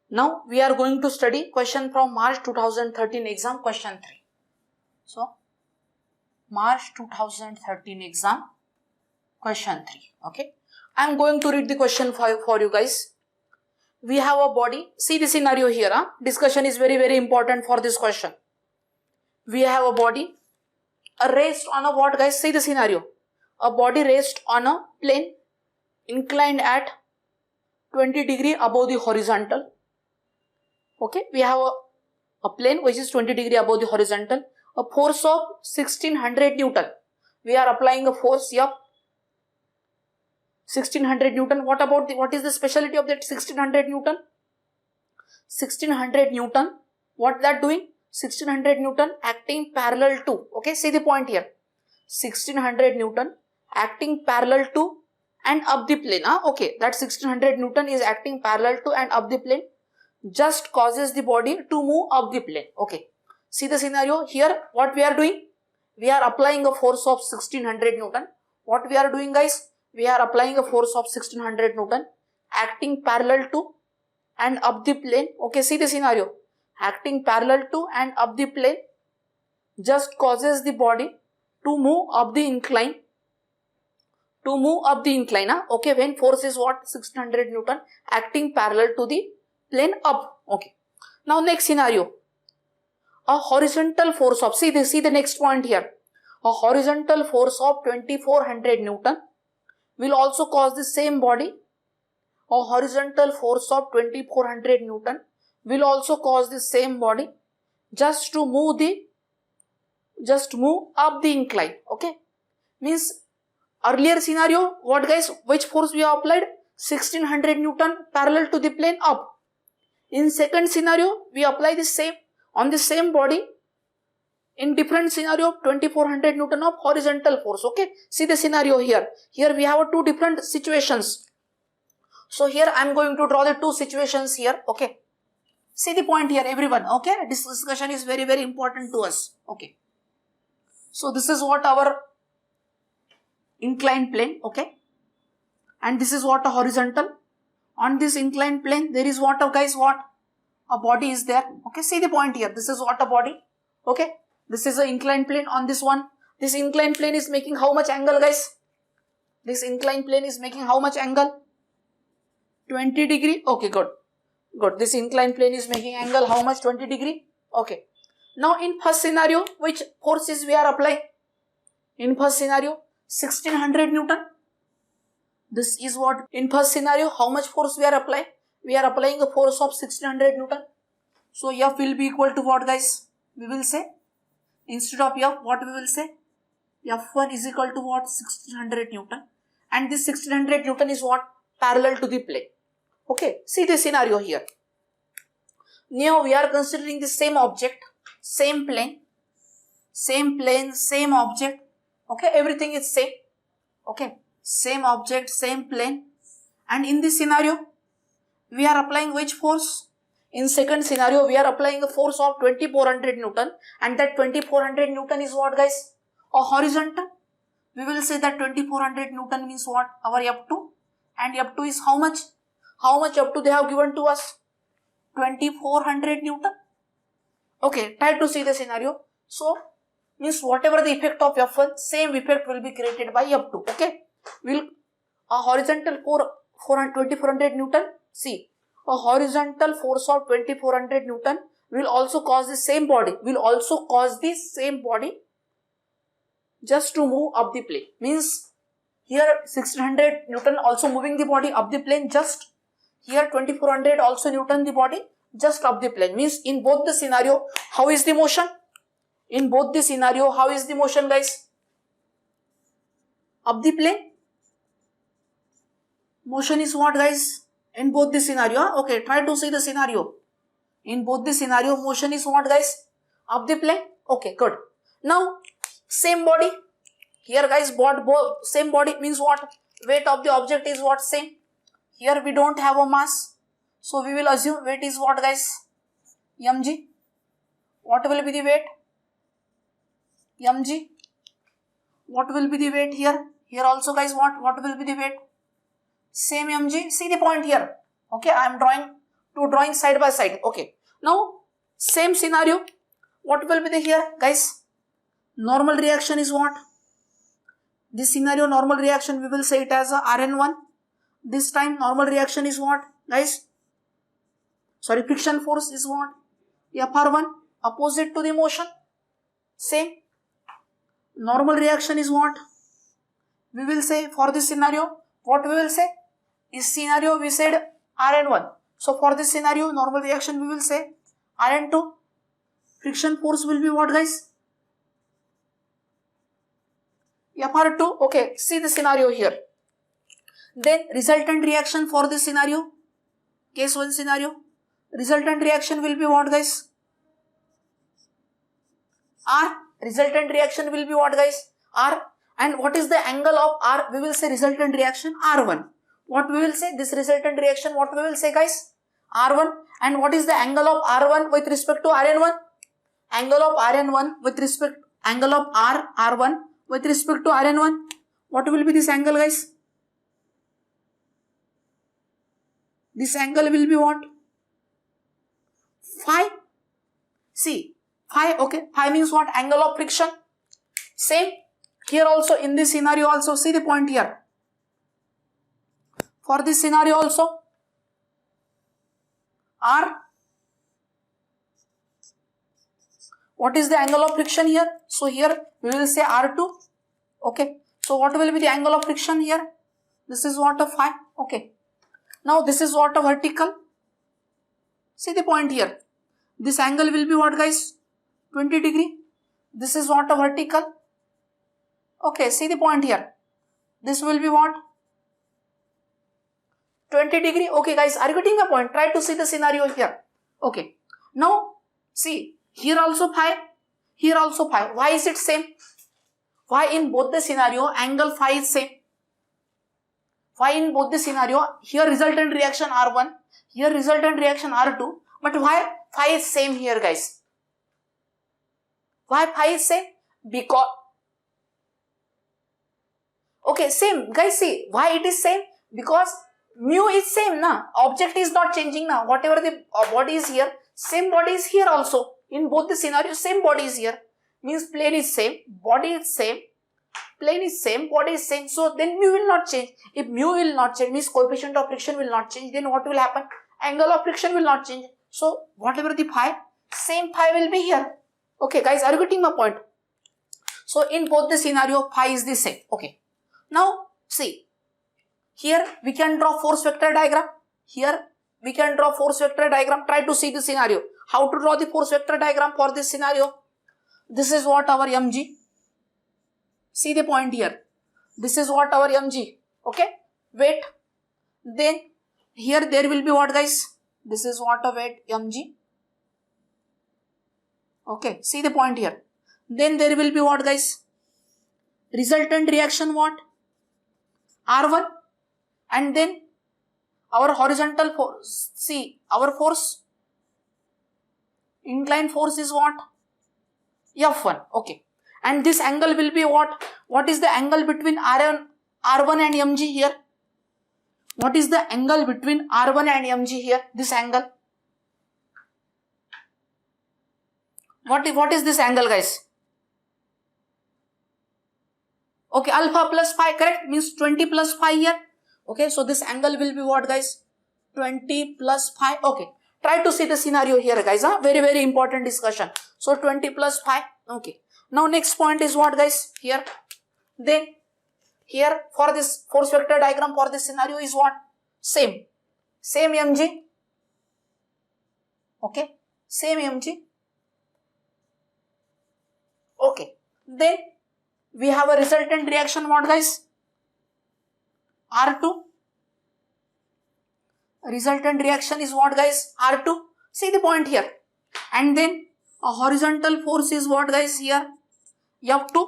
Now we are going to study question from March 2013 exam, question 3. So March 2013 exam, question 3. Okay, I am going to read the question for you guys. We have a body. See the scenario here. Discussion is very important for this question. We have a body raised on a what, guys? See the scenario. A body raised on a plane inclined at 20 degree above the horizontal. Okay, we have a plane which is 20 degree above the horizontal. A force of 1600 Newton. We are applying a force of 1600 Newton. What is the specialty of that 1600 Newton? 1600 Newton. What that doing? 1600 Newton acting parallel to. Okay, see the point here. 1600 Newton acting parallel to and up the plane. Okay, that 1600 Newton is acting parallel to and up the plane. Just causes the body to move up the plane. Okay, see the scenario here. What we are doing? We are applying a force of 1600 Newton. What we are doing, guys? We are applying a force of 1600 Newton acting parallel to and up the plane. Okay, see the scenario. Acting parallel to and up the plane just causes the body to move up the incline. Okay, when force is what? 1600 Newton acting parallel to the plane up. Okay, now next scenario. A horizontal force of, see the next point here. A horizontal force of 2400 Newton will also cause the same body. A horizontal force of 2400 Newton will also cause the same body just to move up the incline. Okay, means earlier scenario, what, guys? Which force we have applied? 1600 Newton parallel to the plane up. In second scenario, we apply the same on the same body. In different scenario, 2400 Newton of horizontal force. Okay, see the scenario here. Here we have two different situations. So here I am going to draw the two situations here. Okay, see the point here, everyone. Okay, this discussion is very important to us. Okay, so this is what our inclined plane. Okay, and this is what a horizontal. On this inclined plane there is what, guys? What? A body is there. Okay, see the point here. This is what a body. Okay, this is an inclined plane. On this one, this inclined plane is making how much angle, guys? This inclined plane is making how much angle? 20 degree. Okay, good. This inclined plane is making angle how much? 20 degree. Okay, now in first scenario, which forces we are applying? In first scenario, 1600 Newton. This is what in first scenario, how much force we are applying? We are applying a force of 1600 Newton. So F will be equal to what, guys? We will say, instead of F, what we will say? F1 is equal to what? 1600 Newton. And this 1600 Newton is what? Parallel to the plane. Okay, see the scenario here. Now we are considering the same object, same plane, same object. Okay, everything is same. Okay, same object, same plane. And in this scenario, we are applying which force? In second scenario, we are applying a force of 2400 Newton. And that 2400 Newton is what, guys? A horizontal. We will say that 2400 Newton means what? Our F2. And F2 is how much? How much F2 they have given to us? 2400 Newton. Okay, try to see the scenario. So, means whatever the effect of F1, same effect will be created by F2. Okay, a horizontal 2400 Newton. See, a horizontal force of 2400 Newton will also cause the same body. Just to move up the plane. Means here 1600 Newton also moving the body up the plane. Just here 2400 also Newton the body just up the plane. Means in both the scenario, how is the motion? In both the scenario, how is the motion, guys? Up the plane. Motion is what, guys? In both the scenario. Okay, try to see the scenario. In both the scenario, motion is what, guys? Up the plane. Okay, good. Now, same body. Here, guys, same body means what? Weight of the object is what? Same. Here we don't have a mass. So we will assume weight is what, guys? mg. What will be the weight? mg. What will be the weight here? Here also, guys, what will be the weight? Same mg. See the point here. Okay, I am drawing two drawings side by side. Okay. Now, same scenario. What will be the here, guys? Normal reaction is what? This scenario, normal reaction, we will say it as a Rn1. This time, normal reaction is what, guys? Sorry, friction force is what? Fr1, opposite to the motion. Same. Normal reaction is what? We will say for this scenario, what we will say? This scenario we said Rn1. So for this scenario, normal reaction we will say Rn2. Friction force will be what, guys? Fr2. Okay, see the scenario here. Then resultant reaction for this scenario, case 1 scenario, resultant reaction will be what, guys? R. Resultant reaction will be what, guys? R. And what is the angle of R? We will say resultant reaction R1. What we will say? This resultant reaction, what we will say, guys? R1. And what is the angle of R1 with respect to Rn1? Angle of Rn1 with respect, angle of R1 with respect to Rn1. What will be this angle, guys? This angle will be what? Phi. See, phi, okay. Phi means what? Angle of friction. Same. Here also, in this scenario also, see the point here. For this scenario also, R. What is the angle of friction here? So here we will say R2. Okay. So what will be the angle of friction here? This is what a phi. Okay. Now this is what a vertical. See the point here. This angle will be what, guys? 20 degree. This is what a vertical. Okay. See the point here. This will be what? 20 degree. Okay, guys. Are you getting my point? Try to see the scenario here. Okay. Now see. Here also phi, here also phi. Why is it same? Why in both the scenario angle phi is same? Why in both the scenario here resultant reaction R1, here resultant reaction R2, but why phi is same here, guys? Why phi is same? Because, okay, same, guys. See why it is same? Because mu is same, na. Object is not changing, na. Whatever the body is here, same body is here also. In both the scenarios, same body is here. Means plane is same, body is same, plane is same, body is same. So then mu will not change. If mu will not change, means coefficient of friction will not change. Then what will happen? Angle of friction will not change. So whatever the phi, same phi will be here. Okay, guys, are you getting my point? So in both the scenario, phi is the same. Okay. Now see, here we can draw force vector diagram. Here we can draw force vector diagram. Try to see the scenario. How to draw the force vector diagram for this scenario? This is what our mg. See the point here. This is what our mg. Okay. Weight. Then here there will be what, guys? This is what a weight mg. Okay. See the point here. Then there will be what, guys? Resultant reaction what? R1. And then our horizontal force. See our force. Inclined force is what? F1. Okay. And this angle will be what? What is the angle between R1 and mg here? What is the angle between R1 and mg here? This angle. What is this angle, guys? Okay, alpha plus phi, correct? Means 20 plus phi here. Okay, so this angle will be what, guys? 20 plus phi. Okay. Try to see the scenario here, guys. Very, very important discussion. So 20 plus phi. Okay. Now next point is what, guys? Here. Then here for this force vector diagram for this scenario is what? Same. Same mg. Okay. Same mg. Okay. Then we have a resultant reaction what, guys? R2. Resultant reaction is what, guys? R2. See the point here. And then a horizontal force is what, guys? Here F2.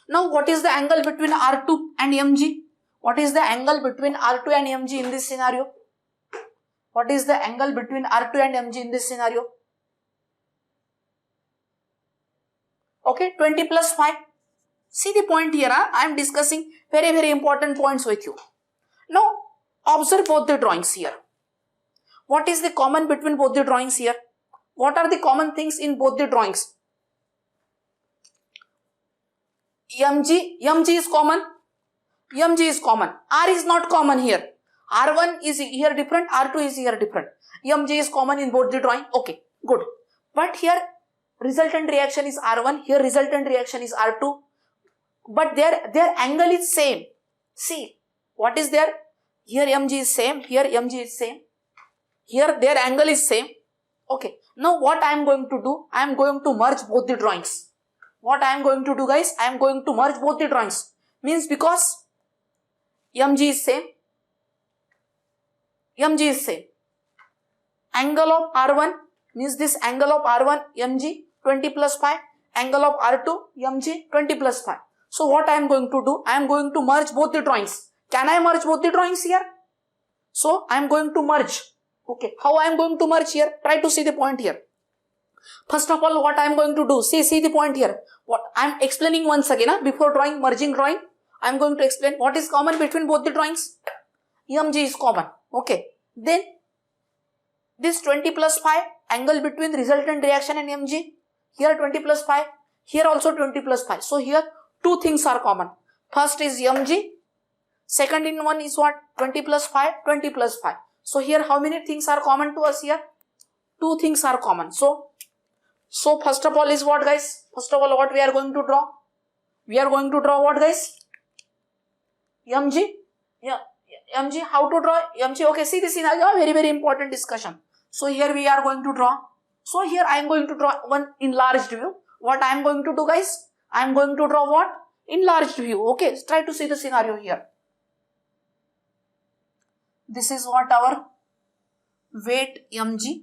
Now what is the angle between R2 and mg? What is the angle between R2 and mg in this scenario? What is the angle between R2 and mg in this scenario? Okay, 20 plus phi. See the point here. I am discussing very, very important points with you. Now observe both the drawings here. What is the common between both the drawings here? What are the common things in both the drawings? MG is common. MG is common. R is not common here. R1 is here different, R2 is here different. MG is common in both the drawing. Okay, good. But here resultant reaction is R1, here resultant reaction is R2. But their angle is same. See, what is there? Here MG is same, here MG is same. Here their angle is same. Okay, now what I am going to do? I am going to merge both the drawings. What I am going to do, guys? I am going to merge both the drawings. Means because MG is same, MG is same. Angle of R1 means this angle of R1 MG 20 plus phi, angle of R2 MG 20 plus phi. So what I am going to do? I am going to merge both the drawings. Can I merge both the drawings here? So I am going to merge. Okay, how I am going to merge here? Try to see the point here. First of all, what I am going to do? See the point here. What I am explaining once again, before drawing, merging drawing, I am going to explain what is common between both the drawings. MG is common. Okay, then this 20 plus phi, angle between resultant reaction and MG, here 20 plus phi, here also 20 plus phi. So here two things are common. First is MG, second in one is what? 20 plus phi, 20 plus phi. So here how many things are common to us here? Two things are common. So first of all is what, guys? First of all, what we are going to draw? We are going to draw what, guys? MG. Yeah, MG. How to draw MG? Okay, see this scenario, very important discussion. So here we are going to draw. So here I am going to draw one enlarged view. What I am going to do, guys? I am going to draw what? Enlarged view. Okay, try to see the scenario here. This is what our weight MG.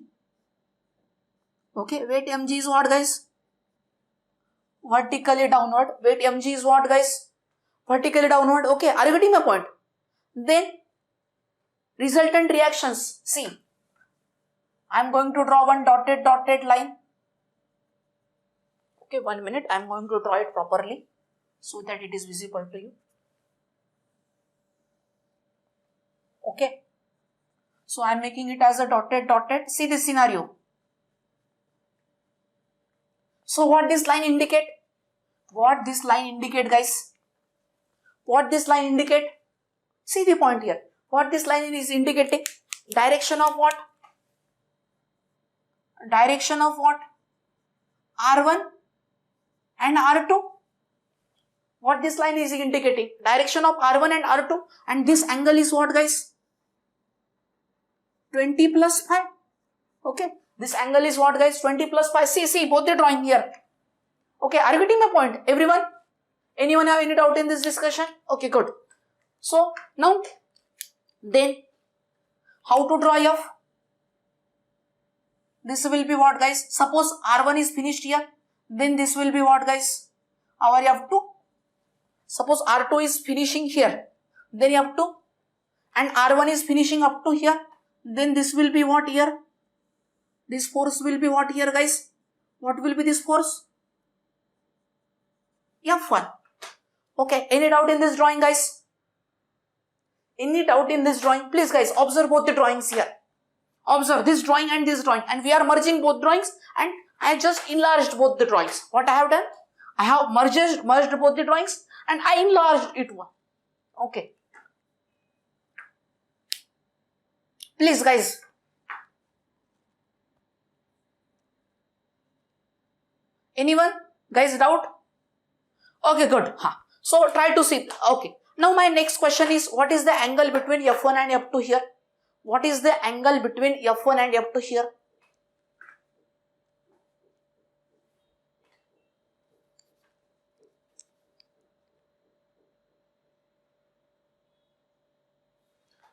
Okay, weight MG is what, guys? Vertically downward. Weight MG is what, guys? Vertically downward. Okay, are you getting my point? Then resultant reactions. See, I am going to draw one dotted line. Okay, 1 minute. I am going to draw it properly so that it is visible to you. Okay. So I am making it as a dotted. See this scenario. So what this line indicate? What this line indicate, guys? What this line indicate? See the point here. What this line is indicating? Direction of what? Direction of what? R1 and R2. What this line is indicating? Direction of R1 and R2. And this angle is what, guys? 20 plus phi. Okay. This angle is what, guys? 20 plus phi. See both the drawing here. Okay, are you getting my point? Everyone? Anyone have any doubt in this discussion? Okay, good. So now, then, how to draw F? This will be what, guys? Suppose R1 is finished here. Then this will be what, guys? Our F2. Suppose R2 is finishing here. Then F2. And R1 is finishing up to here. Then this will be what here? This force will be what here, guys? What will be this force? F1. Okay, any doubt in this drawing, guys? Any doubt in this drawing? Please, guys, observe both the drawings here. Observe this drawing and this drawing. And we are merging both drawings. And I just enlarged both the drawings. What I have done? I have merged both the drawings. And I enlarged it one. Okay. Please, guys. Anyone? Guys, doubt? Okay, good. So try to see. Okay. Now my next question is, what is the angle between F1 and F2 here? What is the angle between F1 and F2 here?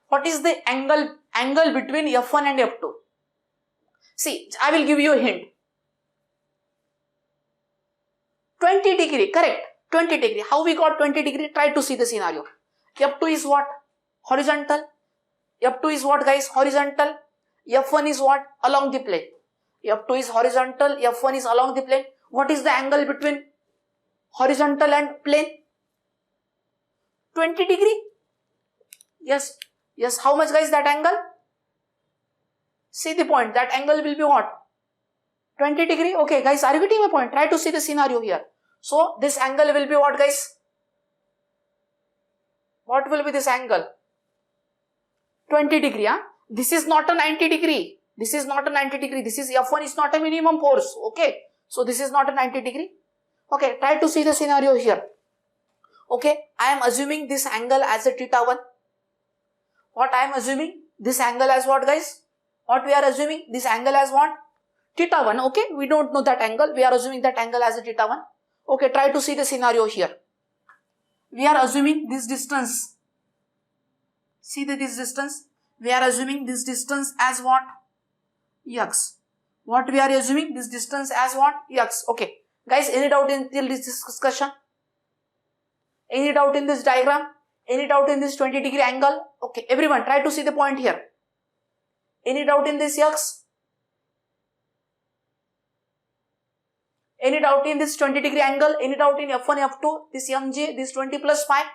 What is the angle between F1 and F2? See, I will give you a hint. 20 degree, correct. 20 degree. How we got 20 degree? Try to see the scenario. F2 is what? Horizontal. F2 is what, guys? Horizontal. F1 is what? Along the plane. F2 is horizontal. F1 is along the plane. What is the angle between horizontal and plane? 20 degree. Yes. Yes. How much, guys, that angle? See the point, that angle will be what? 20 degree. Okay guys, are you getting my point? Try to see the scenario here. So this angle will be what guys? What will be this angle? 20 degree. Huh? This is not a 90 degree. This is not a 90 degree. This is F1 is not a minimum force. Okay. So this is not a 90 degree. Okay. Try to see the scenario here. Okay. I am assuming this angle as a theta 1. What I am assuming? This angle as what guys? What we are assuming? This angle as what? Theta 1. Okay. We don't know that angle. We are assuming that angle as a theta 1. Okay. Try to see the scenario here. We are assuming this distance. See this distance. We are assuming this distance as what? X. What we are assuming? This distance as what? X. Okay. Guys, any doubt in this discussion? Any doubt in this diagram? Any doubt in this 20 degree angle? Okay. Everyone, try to see the point here. Any doubt in this X? Any doubt in this 20 degree angle? Any doubt in F1, F2, this mj, this 20 plus 5?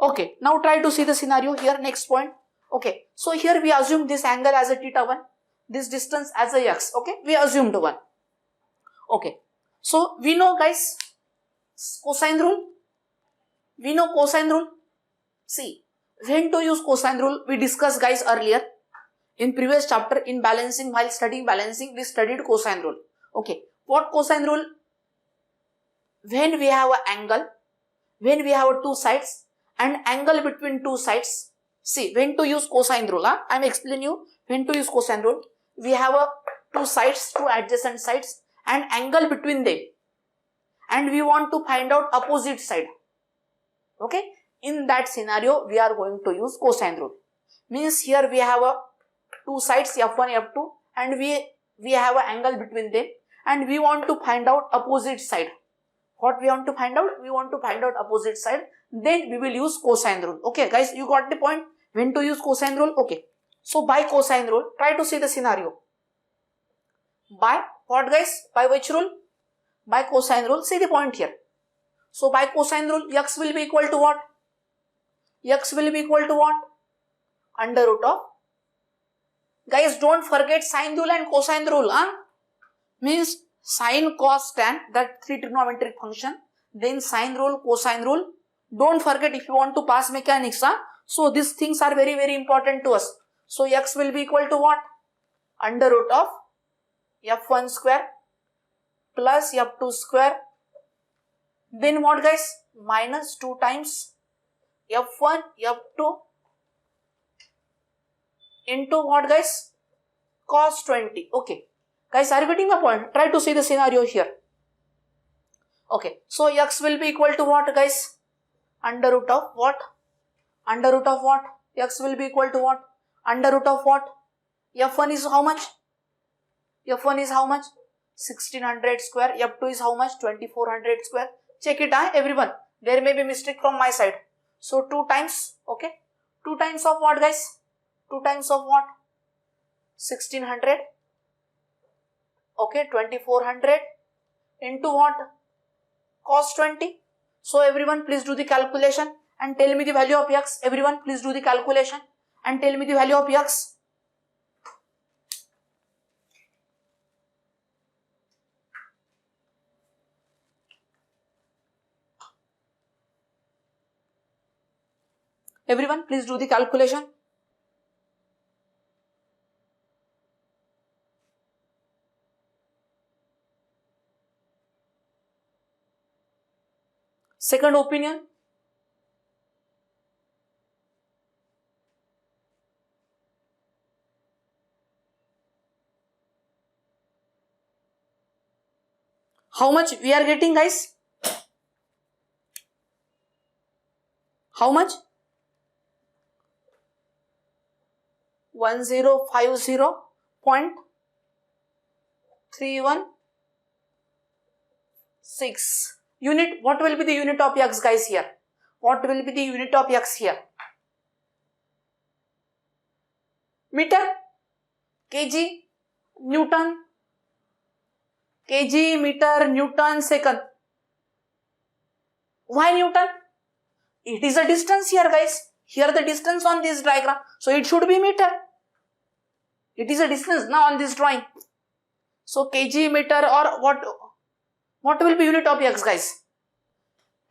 Okay, now try to see the scenario here, next point. Okay, so here we assume this angle as a theta 1, this distance as a x. Okay, we assumed 1. Okay, so we know guys, cosine rule. We know cosine rule. See, when to use cosine rule, we discussed guys earlier. In previous chapter, in balancing, while studying balancing, we studied cosine rule. Okay, what cosine rule? When we have an angle, when we have two sides, and angle between two sides. See, when to use cosine rule, I am explaining you when to use cosine rule. We have two sides, two adjacent sides, and angle between them, and we want to find out opposite side. Okay, in that scenario, we are going to use cosine rule. Means here we have two sides F1, F2, and we have an angle between them, and we want to find out opposite side. What we want to find out? We want to find out opposite side. Then we will use cosine rule. Okay guys, you got the point? When to use cosine rule? Okay. So by cosine rule, try to see the scenario. By what guys? By which rule? By cosine rule. See the point here. So by cosine rule, x will be equal to what? X will be equal to what? Under root of. Guys, don't forget sine rule and cosine rule. Means sine, cos, tan, that three trigonometric function. Then sine rule, cosine rule. Don't forget if you want to pass mechanics. So these things are very, very important to us. So x will be equal to what? Under root of f1 square plus f2 square. Then what guys? Minus 2 times f1, f2 into what guys? Cos 20. Okay. Guys, are you getting the point? Try to see the scenario here. Okay. So x will be equal to what guys? Under root of what? Under root of what? X will be equal to what? Under root of what? F1 is how much? F1 is how much? 1600 square. F2 is how much? 2400 square. Check it, everyone. There may be mistake from my side. So 2 times, okay. 2 times of what guys? 2 times of what? 1600. Okay, 2400 into what? Cos 20. So everyone please do the calculation and tell me the value of x. Everyone please do the calculation and tell me the value of x. Everyone please do the calculation. Second opinion. How much we are getting guys? How much? 1050.316 unit. What will be the unit of x guys here? What will be the unit of x here? Meter, kg, Newton, kg, meter, Newton, second. Why Newton? It is a distance here guys. Here the distance on this diagram. So it should be meter. It is a distance now on this drawing. So kg meter, or what will be unit of x, guys?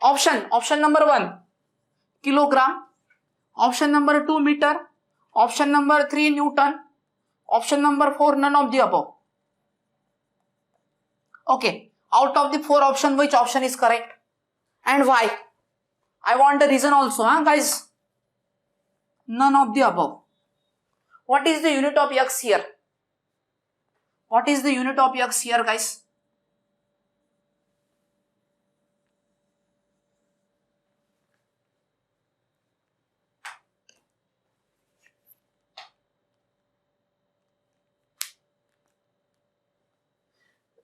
Option number 1 kilogram, option number 2 meter, option number 3 Newton, option number 4 none of the above. Okay, out of the 4 options, which option is correct and why? I want the reason also, guys. None of the above. What is the unit of x here? What is the unit of x here, guys?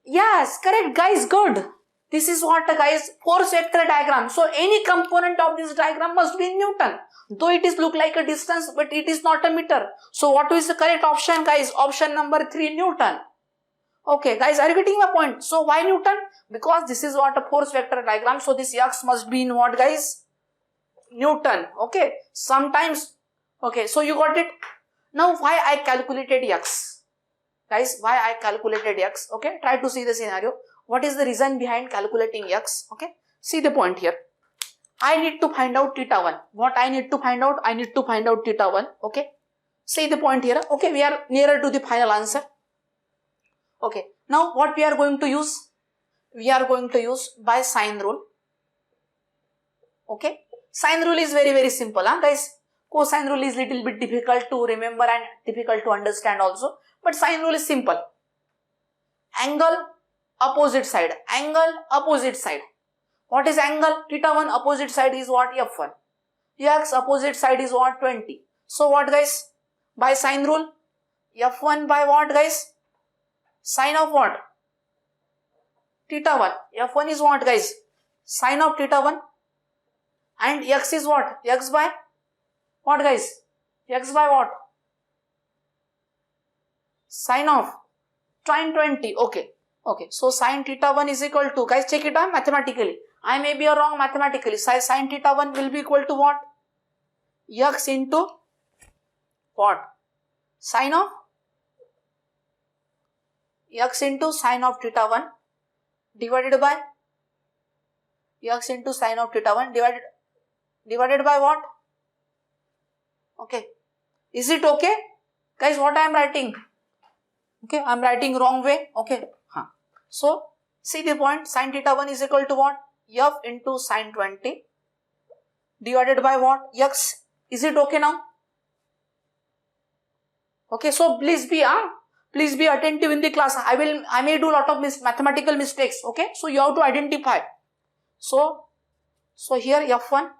Yes, correct, guys. Good. This is what, guys, force vector diagram. So any component of this diagram must be in Newton. Though it is look like a distance, but it is not a meter. So what is the correct option, guys? Option number 3 Newton. Okay, guys, are you getting my point? So why Newton? Because this is what a force vector diagram. So this x must be in what, guys? Newton. Okay. Sometimes. Okay. So you got it. Now why I calculated x? Guys, why I calculated x? Okay. Try to see the scenario. What is the reason behind calculating x? Okay. See the point here. I need to find out theta 1. What I need to find out? I need to find out theta 1. Okay. See the point here. Okay. We are nearer to the final answer. Okay. Now what we are going to use? We are going to use by sine rule. Okay. Sine rule is very, very simple, guys. Cosine rule is little bit difficult to remember and difficult to understand also. But sine rule is simple. Angle, opposite side. Angle, opposite side. What is angle? Theta 1 opposite side is what? F1. X opposite side is what? 20. So what, guys? By sine rule, F1 by what, guys? Sine of what? Theta 1. F1 is what, guys? Sine of theta 1. And x is what? X by what, guys? X by what? Sine of tan 20. Okay. Okay. So sine theta 1 is equal to, guys, check it out mathematically. I may be wrong mathematically. Sine theta 1 will be equal to what? X into what? Sine of x into sine of theta 1 divided by x into sine of theta 1 divided by what? Okay. Is it okay? Guys, what I am writing? Okay, I am writing wrong way. Okay. So, see the point. Sine theta 1 is equal to what? F into sine 20 divided by what? X. Is it okay now? Okay, so please be attentive in the class. I may do a lot of mathematical mistakes. Okay, so you have to identify. So here F1.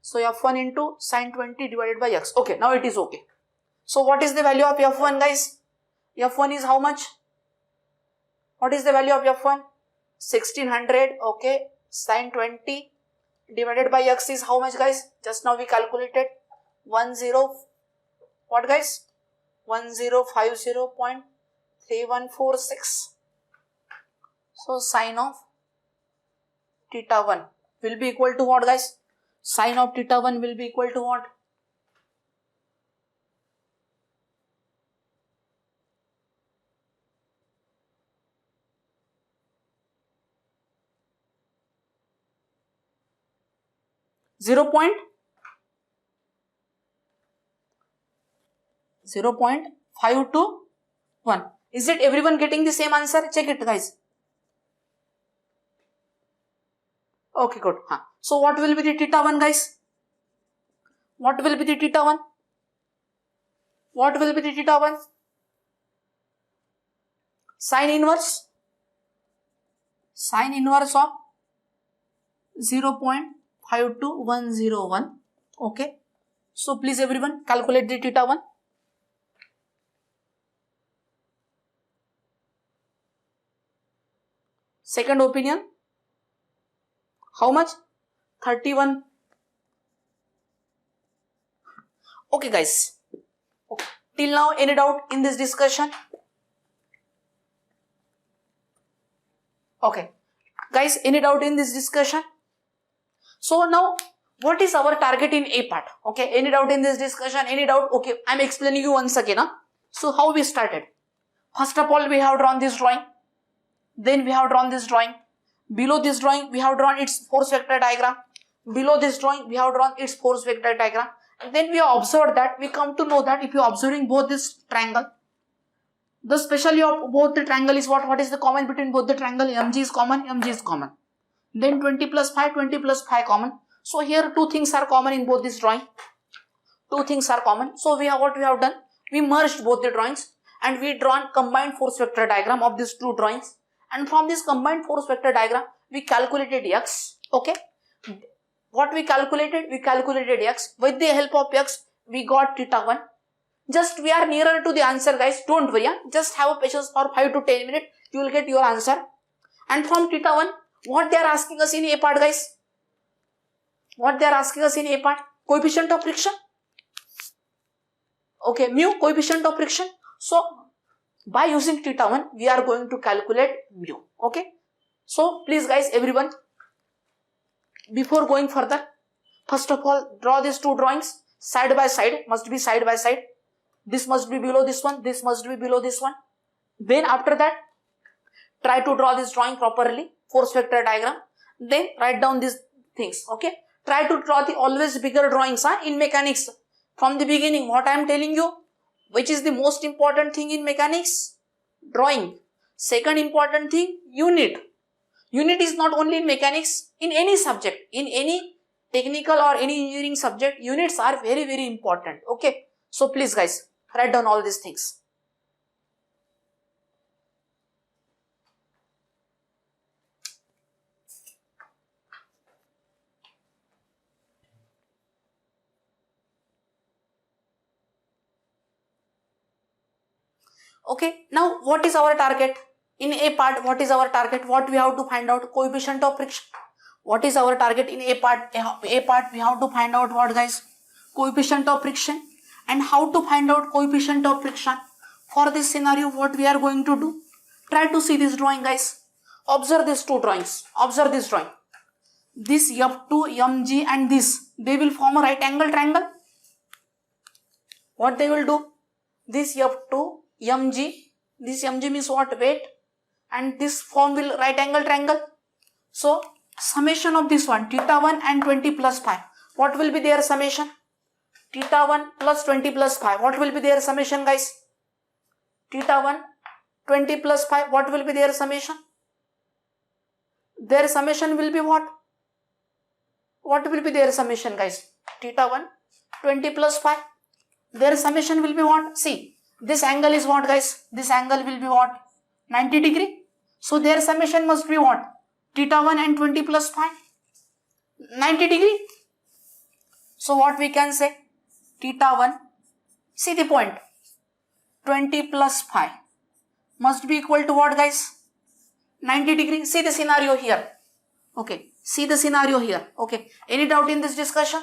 So F1 into sine 20 divided by x. Okay, now it is okay. So what is the value of F1, guys? F1 is how much? What is the value of F1? 1600. Okay, sine 20 divided by x is how much, guys? Just now we calculated 1050.3146. So sine of theta 1 will be equal to what, guys? Sine of theta 1 will be equal to what? Zero point 0.521. Is it everyone getting the same answer? Check it, guys. Okay, good. So what will be the theta 1, guys? What will be the theta 1? What will be the theta 1? Sine inverse of 0.52101. Okay. So please everyone calculate the theta 1. Second opinion. How much? 31. Okay, guys. Okay. Till now, any doubt in this discussion? Okay. Guys, any doubt in this discussion? So now, what is our target in A part? Okay. Any doubt in this discussion? Any doubt? Okay. I am explaining you once again. So how we started? First of all, we have drawn this drawing. Then we have drawn this drawing. Below this drawing, we have drawn its force vector diagram. Below this drawing, we have drawn its force vector diagram. And then we have observed that, we come to know that if you are observing both this triangle, the specialty of both the triangle is what? What is the common between both the triangle? MG is common, MG is common. Then 20 plus 5, 20 plus 5 common. So here two things are common in both this drawing. Two things are common. So what we have done? We merged both the drawings and we drawn combined force vector diagram of these two drawings. And from this combined force vector diagram, we calculated X. Okay. What we calculated? We calculated X. With the help of X, we got theta 1. Just we are nearer to the answer, guys. Don't worry. Just have a patience for 5 to 10 minutes. You will get your answer. And from theta 1, what they are asking us in A part, guys? What they are asking us in A part? Coefficient of friction. Okay, mu, coefficient of friction. So, by using theta 1, we are going to calculate mu. Okay. So, please guys, everyone, before going further, first of all, draw these two drawings side by side, must be side by side. This must be below this one, this must be below this one. Then after that, try to draw this drawing properly, force vector diagram. Then write down these things, okay. Try to draw the always bigger drawings in mechanics. From the beginning, what I am telling you, which is the most important thing in mechanics? Drawing. Second important thing, unit. Unit is not only in mechanics, in any subject, in any technical or any engineering subject, units are very, very important. Okay. So please guys, write down all these things. Okay. Now what is our target? In A part, what is our target? What we have to find out? Coefficient of friction. What is our target in A part? A part we have to find out what, guys? Coefficient of friction. And how to find out coefficient of friction? For this scenario, what we are going to do? Try to see this drawing, guys. Observe these two drawings. Observe this drawing. This F2, MG and this, they will form a right angle triangle. What they will do? This F2, MG, this MG means what? Weight. And this form will right angle triangle. So, summation of this one, theta 1 and 20 plus 5. What will be their summation? Theta 1 plus 20 plus 5. What will be their summation, guys? Theta 1, 20 plus 5. What will be their summation? Their summation will be what? What will be their summation, guys? Theta 1, 20 plus 5. Their summation will be what? See, this angle is what, guys? This angle will be what? 90 degree. So their summation must be what? Theta 1 and 20 plus 5. 90 degree. So what we can say? Theta 1. See the point. 20 plus 5 must be equal to what, guys? 90 degree. See the scenario here. Okay. See the scenario here. Okay. Any doubt in this discussion?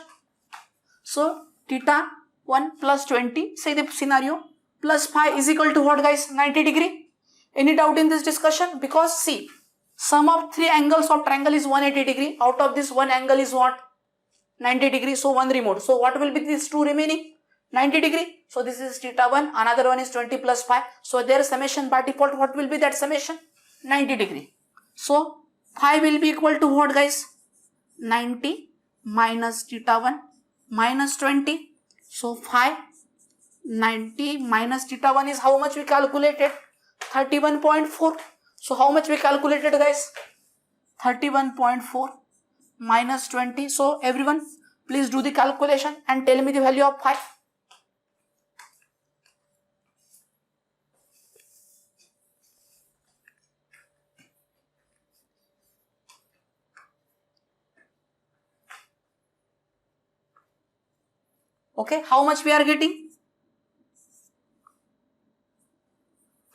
So theta 1 plus 20. See the scenario. Plus 5 is equal to what, guys? 90 degree. Any doubt in this discussion? Because see, sum of three angles of triangle is 180 degree. Out of this, one angle is what? 90 degree. So one removed. So what will be these two remaining? 90 degree. So this is theta 1. Another one is 20 plus 5. So their summation by default, what will be that summation? 90 degree. So 5 will be equal to what, guys? 90 minus theta 1 minus 20. So 5, 90 minus theta 1 is how much we calculated? 31.4. So how much we calculated, guys? 31.4 minus 20. So everyone, please do the calculation and tell me the value of 5. Okay, how much we are getting?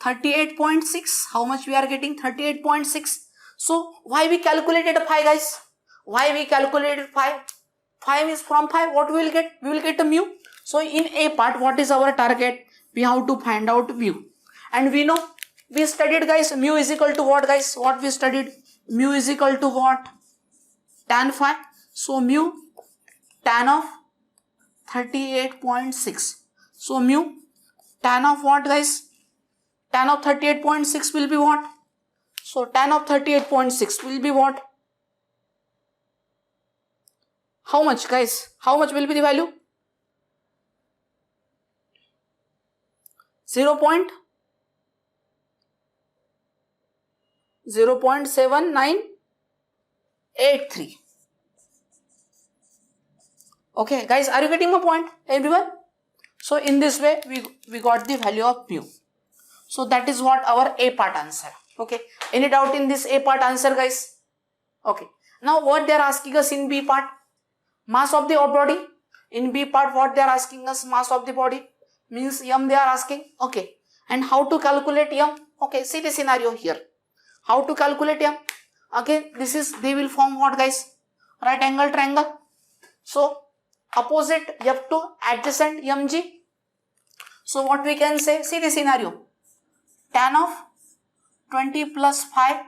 38.6. How much we are getting? 38.6. So why we calculated 5, guys? Why we calculated 5? 5 is from 5. What we will get? We will get a mu. So in A part, what is our target? We have to find out mu. And we know, we studied, guys, mu is equal to what, guys? What we studied? Mu is equal to what? Tan phi. So mu tan of 38.6. So mu tan of what guys? Tan of 38.6 will be what? So tan of 38.6 will be what? How much guys? How much will be the value? 0.7983. Okay guys, are you getting my point everyone? So in this way we got the value of mu. So that is what our A part answer. Okay, any doubt in this A part answer guys? Okay, now what they are asking us in B part? Mass of the body. In B part what they are asking us? Mass of the body, means m they are asking. Okay, and how to calculate m? Okay, see the scenario here. How to calculate m? Again, this is, they will form what guys? Right angle triangle. So opposite F2, adjacent mg. So what we can say? See the scenario. Tan of 20 plus 5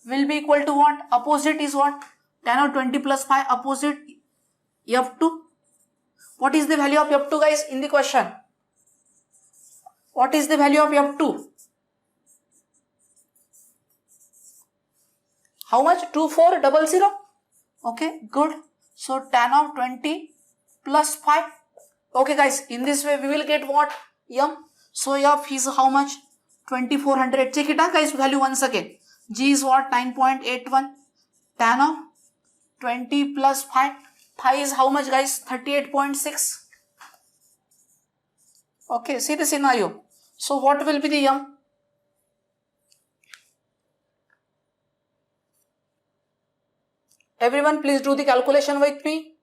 will be equal to what? Opposite is what? Tan of 20 plus 5 opposite F2. What is the value of F2 guys in the question? What is the value of F2? How much? 2400. Okay, good. So tan of 20 plus 5. Okay guys, in this way we will get what? M. So F is how much? 2400. Check it out guys, value once again. G is what? 9.81. Tan of 20 plus 5. Phi is how much guys? 38.6. Okay, see the scenario. So what will be the M? Everyone please do the calculation with me.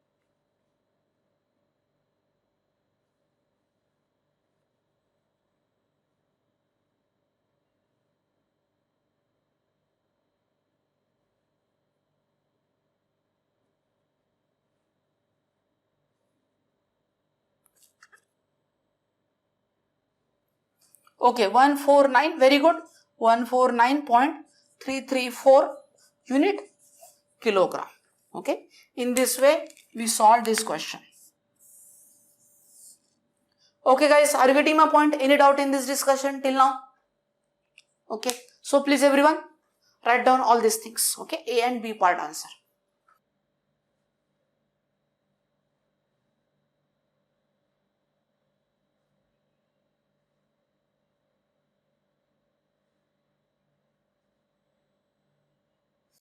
Okay, 149, very good. 149.334 unit kilogram. Okay, in this way we solve this question. Okay guys, are you getting my point? Any doubt in this discussion till now? Okay, so please everyone write down all these things. Okay, A and B part answer.